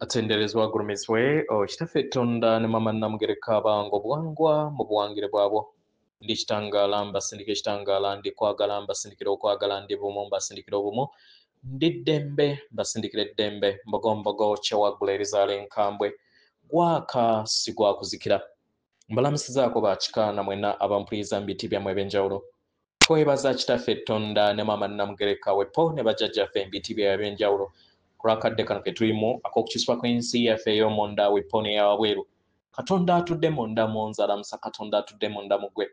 atenderezwa agurumizwe kitaffe Tonda ne mama Namugereka abango bwangwa mu buwangire bwabwo ndi kitangala mbasindika ekitangala ndi kwagala mbasindikira okwagala ndi bumu mbasindikira obumu ndi ddembe mbasindikira eddembe mbogombogo kyewagula erizaala enkambwe gwaka sigwakuzikira mbalamusizaako bakikaana mwena abampuliriza mu biti byammwe eb'enjawulo twebaza kitaffe Tonda ne mama Namugereka wepo ne bajjajjaffe mu biti byabwe eb'enjawulo kulakadde kano ke tulimu ak'okukiswa kw'ensi yaffe ey'omunda wepo n'eyawabweru Katonda atudde munda mu nzalamusa Katonda atudde munda mu ggwe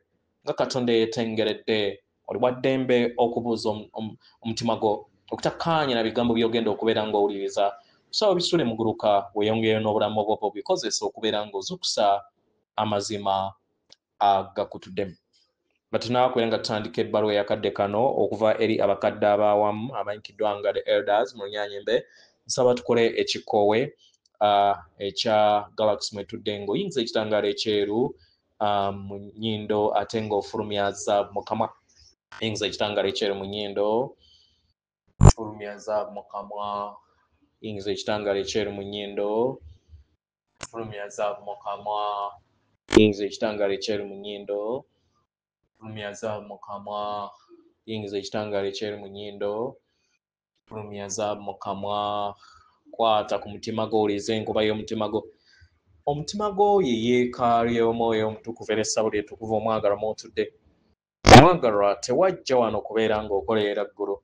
nga Katonda yeetengeredde oli wa ddembe okubuuza omutima gwo okutakkaanya na bigambo by'ogenda okubeera ng'owuliriza kusaba bisule muguluka weeyongereyo n'obulamu bwo bikozesa okubeera ng'ozukusa amazima agakutuddemu batunaakwera nga tutandika ebbaluwa eyakadde kano okuva eri abakadde ab'awamu amanyikiddwa nga the elders mu Lunyanyembe nsaba tukole ekikoowe ekya Galaxy mwetudde ng'oyinza ekitangaala ekyeru mu nnyindo ate ng'ofulumyaza mu kamwa oyinza ekitangaala ekyeru mu nnyindo fulumyaza mu kamwa oyinza ekitangaala ekyeru mu nnyindo fulumyaza mu kamwa oyinza ekitangaala ekyeru mu nnyindo fulumyaza mu kamwa oyinza ekitangaala ekyeru mu nnyindo fulumyaza mu kamwa kwata ku mutima gwo owuliriza enkuba y'omutima gwo omutima gwo ye yeekaalu y'omwoyo omutukuvu era essabo lyetukuvu omwagalwa mw'otudde omwagalwa tewajja wano kubeera ng'okoleera ggulu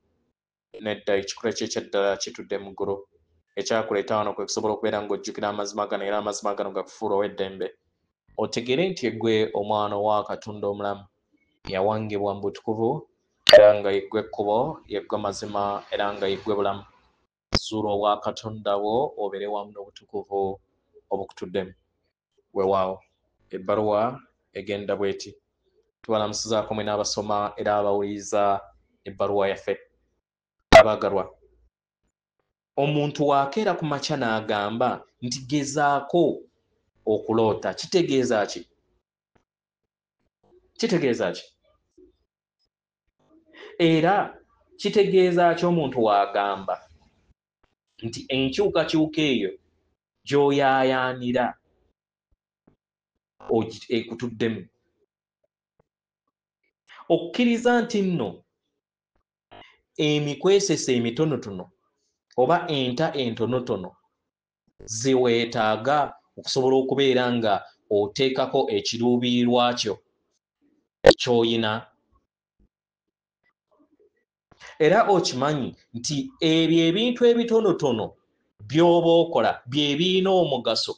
nedda ekikula kye ekyaddala kitudde mu ggulu ekyakuleeta wano kwe kusobola okubeera ng'ojjukira amazima gano era amazima gano gakufuula ow'eddembe otegere nti eggwe omwana wa Katonda omulamu yawangibwa mu butukuvu era nga yeggwe ekkubo yeggwe mazima era nga yeggwe bulamu zuula obwa Katonda bwo obeere wamu n'obutukuvu obukutuddemu weewaawo ebbaluwa egenda bweti tubalamusizaako mwe n'abasoma era abawuliriza ebbaluwa yaffe abaagalwa omuntu waakeera ku makya n'agamba nti gezaako okuloota kitegeeza ki era kitegeeza ki omuntu waagamba nti enkyukakyuka eyo gy'oyaayaanira ekutuddemu okkiriza nti nno emikwesese emitonotono oba enta entonotono ze weetaaga okusobola okubeera nga oteekako ekiruubirirwa kyo ky'oyina era okimanyi nti ebyo ebintu ebitonotono by'oba okola bye birina omugaso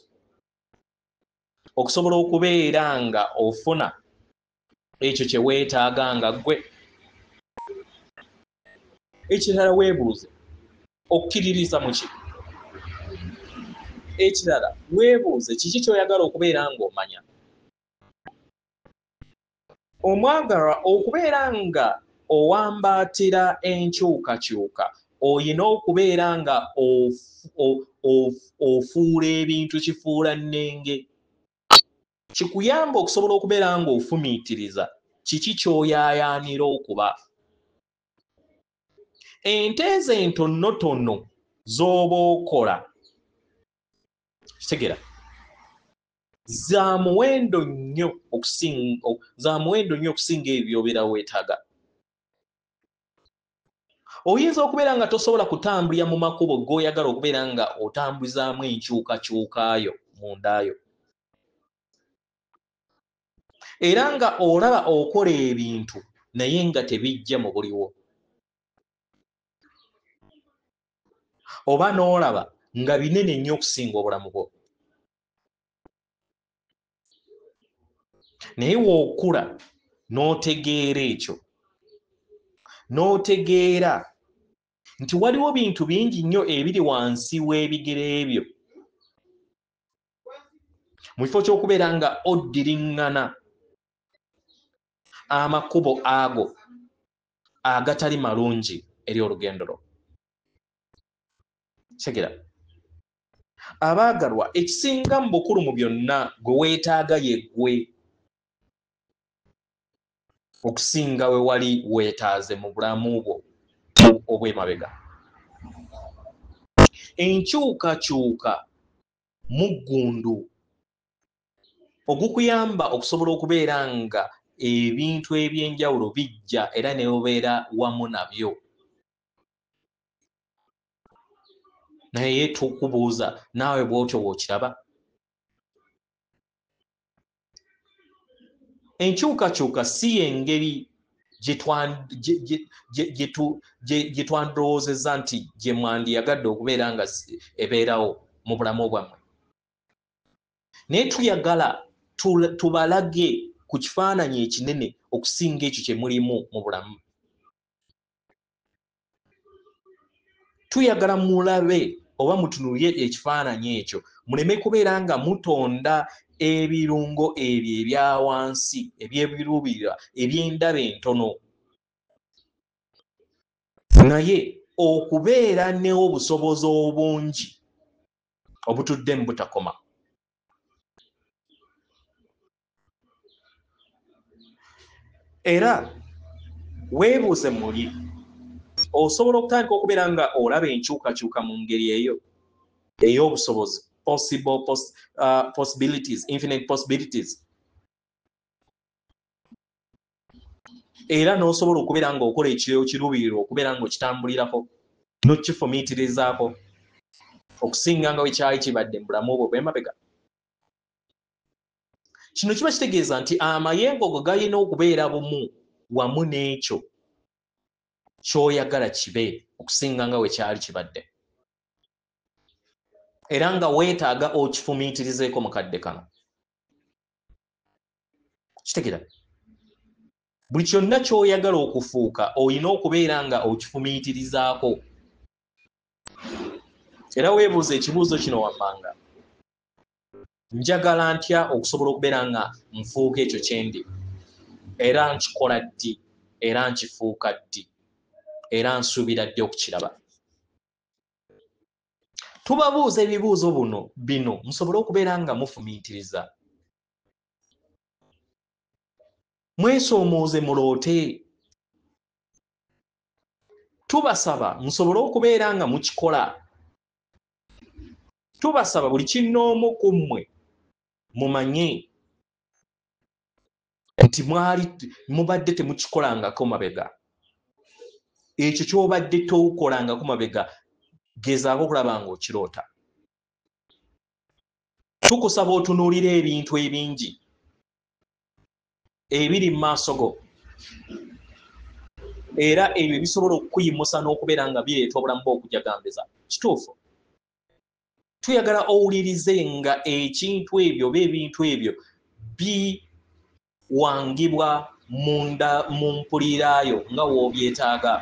okusobola okubeera nga ofuna ekyo kye weetaaga nga ggwe ekirala weebuuze okkiririza mu ki ekirala weebuuze kiki ky'oyagala okubeera ng'omanya omwagalwa okubeera nga owambaatira enkyukakyuka oyina okubeera nga ofuula ebintu kifuula nnenge kikuyamba okusobola okubeera ng'ofumiitiriza kiki ky'oyaayaanira okuba ente ezo entonotono z'oba okola kitegera za muwendo nnyo okusinga ebyo by'obeera weetaaga oyinza okubeera nga tosobola kutambulira mu makubo g'oyagala okubeera nga otambuzaamu enkyukakyukaayo mundaayo era nga olaba okola ebintu naye nga tebijja mu buliwo oba n'olaba nga binene nnyo okusinga obulamu bwo naye wookula n'otegeera ekyo n'otegeera nti waliwo bintu bingi nnyo ebiri wansi w'ebigere ebyo mu kifo ky'okubeera nga oddiriŋŋana amakubo ago agatali malungi eri olugendo lwo segera abaagalwa ekisinga mu bukulu mu byonna gwe weetaaga yeggwe okusinga we wali weetaaze mu bulamu bwo obw'emabega enkyukakyuka muggundu ogukuyamba okusobola okubeera nga ebintu ebyenjawulo bijja era ne obeera wamu nabyo. Naye tukubuuza naawe bw'otyo bw'okiraba? Enkyukakyuka si y'engeri gye twandirowoozezza nti gye mwandiyagadde okubeera nga ebeerawo mu bulamu bwammwe. Naye tuyagala tubalage ku kifaananyi ekinene okusinga ekyo kye mulimu mu bulamu. Tuyagala mulabe oba mutunulye ekifaananyi ekyo, muleme kubeera nga mutonda ebirungo ebyo ebya wansi eby'ebiruubirira eby'endaba entono, naye okubeera n'obusobozi obungi obutudde mu butakoma. Era weebuuze muli osobola okutandika okubeera nga olaba enkyukakyuka mu ngeri eyo ey'obusobozi, possibilities, infinite possibilities. Era n'osobola okubeera nga okola ekiruubirirwa okubeera nga okitambulirako n'okifumiitirizaako okusinga nga bwe kyali kibadde mu bulamu obwo bw'emabega. Kino kiba kitegeeza nti amayengo go galina okubeera bumu wamu n'ekyo ky'oyagala kibe okusinga nga bwe kyali kibadde. Era nga weetaaga okifumiitirizeeko mu kadde kano. Kitegeera? Buli kyonna ky'oyagala okufuuka olina okubeera nga okifumiitirizaako. Era weebuuza ekibuuzo kino wammanga. Njagala ntya okusobola okubeera nga nfuuka ekyo kye ndi? Era nkikola ddi? Era nkifuuka ddi? Era nsuubira ddi okukiraba? Tubabuuza ebibuuzo bino musobole okubeera nga mufumiitiriza. Mwesoomooze muloote. Tubasaba musobole okubeera nga mukikola. Tubasaba buli kinnoomu ku mmwe mumanye nti mubadde temukikolangako mabega. Ekyo ky'obadde tokolangako mabega gezaako okulaba nga okiroota. Tukusaba otunuulire ebintu ebingi ebiri mu maaso go, era ebyo bisobola okukuyimusa n'okubeera nga bireeta obulamu bw'okujagambeza. Kituufu. Tuyagala owulirize nga ekintu ebyo oba ebintu ebyo biwangibwa munda mu mpuliraayo nga w'obyetaaga.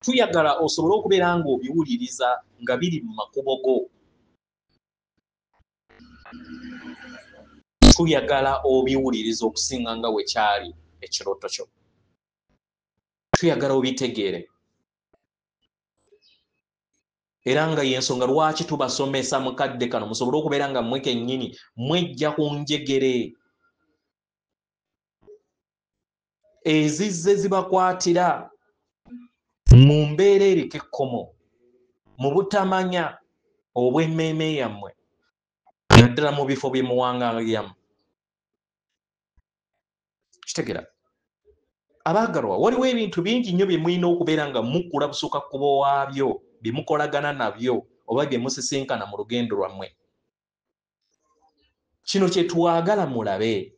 Tuyagala osobole okubeera nga obiwuliriza nga biri mu makubo go. Tuyagala obiwuliriza okusinga nga bwe kyali ekirooto kyo. Tuyagala obitegeere. Era nga y'ensonga lwaki tubasomesa mu kadde kano musobole okubeera nga mmwe kennyini mwejja ku njegere ezizze zibakwatira mu mbeera eriko ekkomo, mu butamanya obw'emmeeme yammwe, naddala mu bifo bye muwangaaliramu. Kitegeera? Abaagalwa, waliwo ebintu bingi nnyo bye mulina okubeera nga mukula busukka kkubo waabyo, bye mukolagana nabyo oba bye musisinkana mu lugendo lwammwe. Kino kye twagala mulabe.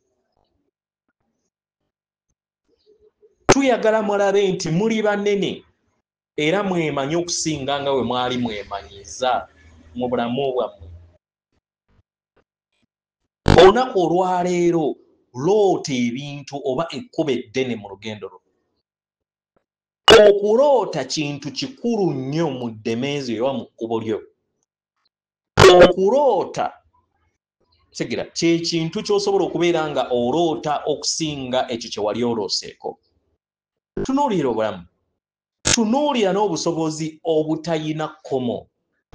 Tuyagala mulabe nti muli banene era mwemanyi okusinga nga bwe mwali mwemanyiza mu bulamu bwammwe. Olunaku olwaleero loota ebintu oba ekkubo eddene mu lugendo lwo. Okuloota kintu kikulu nnyo mu ddemeezi oba mu kkubo lyo. Okuloota kitegeera kye kintu ky'osobola okubeera nga oloota okusinga ekyo kye wali olooseeko. Tunuulira obulamu. Tunuulira n'obusobozi obutayina kkomo,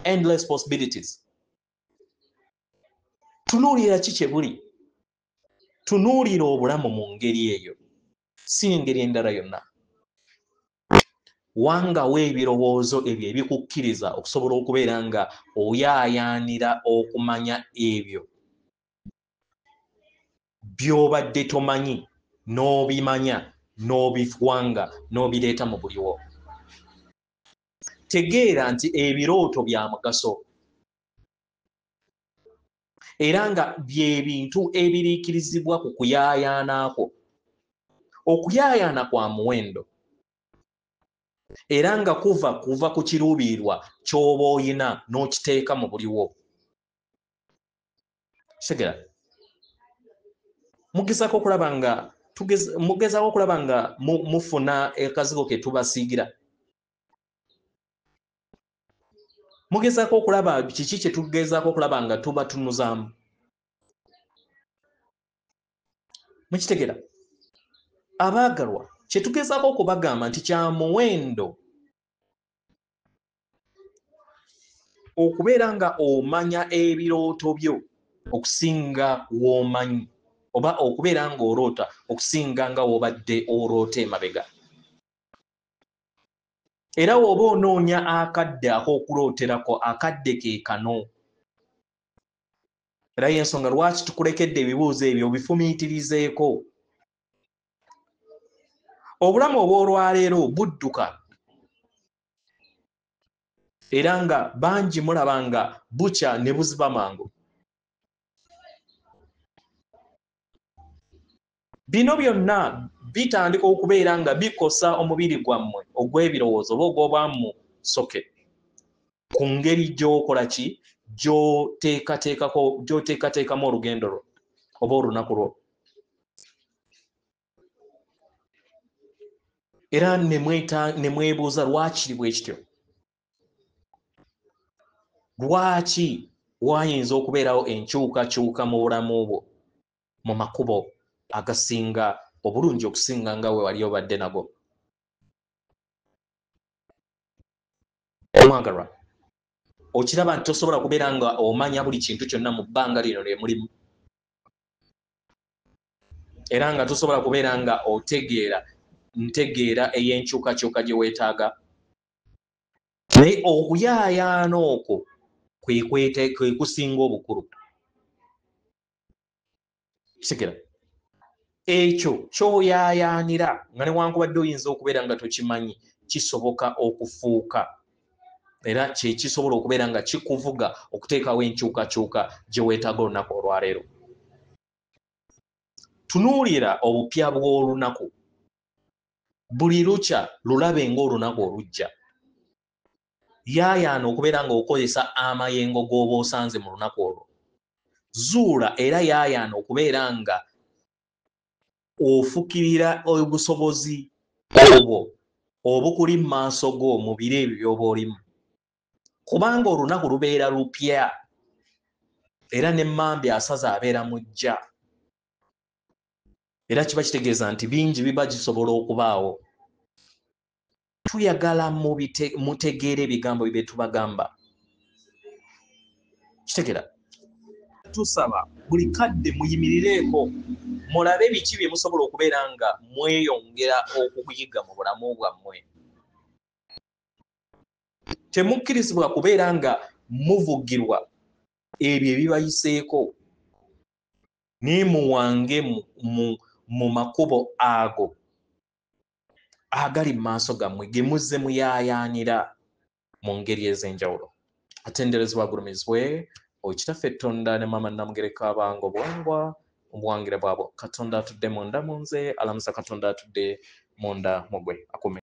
endless possibilities. Tunuulira ki kye buli. Tunuulira obulamu mu ngeri eyo, si ngeri endala yonna. wangawo ebirowoozo ebyo ebikukkiriza okusobola okubeera nga oyaayaanira okumanya ebyo by'obadde tomanyi n'obimanya n'obiwanga n'obireeta mu buliwo. Tegeera nti ebirooto bya mugaso era nga by'ebintu ebiriikirizibwa ku kuyaayaana kwo. Okuyaayaana kwa muwendo era nga kuva ku kiruubirirwa ky'oba oyina n'okiteeka mu buliwo. Segera mugezaako okulaba nga mufuna akazigo ke tubasiigira. Mugezaako okulaba kiki kye tugezaako okulaba nga tuba tunuzaamu. Mukitegera abaagalwa kye tugezaako okubagamba nti kya muwendo okubeera nga omanya ebirooto byo okusinga w'omanyi oba okubeera nga oroota okusinga nga w'obadde oroota emabega. Era w'oba onoonya akadde ak'okulooterako, akadde ke kano. Era y'ensonga lwaki tukulekedde ebibuuzo ebyo obifumiitirizeeko. Obulamu obw'olwaleero budduka era nga bangi mulaba nga bukya ne buziba mangu. Bino byonna bitandika okubeera nga bikosa omubiri gwammwe ogw'ebirowoozo oba ogw'obwamu soke ku ngeri gy'okola ki gy'oteekateekamu olugendo lwo oba olunaku lwo. Era ne mwebuuza lwaki bwe kityo. Lwaki wayinza okubeerawo enkyukakyuka mu bulamu bwo mu makubo agasinga obulungi okusinga nga we wali obadde nago. Omwagalwa okiraba nti tosobola kubeera nga omanya buli kintu kyonna mu bbanga lino lye mulimu era nga tosobola kubeera nga ntegeera ey'enkyukakyuka gye weetaaga. Naye okuyaayaana okwo kwe kusinga obukulu. Kitegera ekyo ky'oyaayaanira nga newankubadde oyinza okubeera nga tokimanyi kisoboka okufuuka era kye kisobola okubeera nga kikuvuga okuteekawo enkyukakyuka gye weetaaga olunaku olwaleero. Tunuulira obupya bw'olunaku. Buli lukya lulabe ng'olunaku olujja. Yaayaana okubeera nga okozesa amayengo g'oba osanze mu lunaku olwo. Zuula era yaayaana okubeera nga ofukirira obusobozi obwo obukuli mu maaso go mu biro ebyo by'oba olimu. Kubanga olunaku lubeera lupya era n'emmambi asaze abeera mujja. Era kiba kitegeeza nti bingi biba gisobola okubaawo. Tuyagala mutegeere ebigambo bye tubagamba. Kitegera tusaba buli kadde muyimirireeko mulabe biki bye musobola okubeera nga mweyongera okuyiga mu bulamu bwammwe. Temukkirizibwa kubeera nga muvugirwa ebyo ebibayiseeko naye muwange mu makubo ago agali mu maaso gammwe ge muzze muyaayaanira mu ngeri ez'enjawulo. Atenderezebwa agulumizibwe Kitaffe Tonda ne Maama Namugereka abange obuwangwa obuwangire bwabwo. Katonda atudde munda mu nze, alamusa Katonda atudde munda mu gwe. Akume.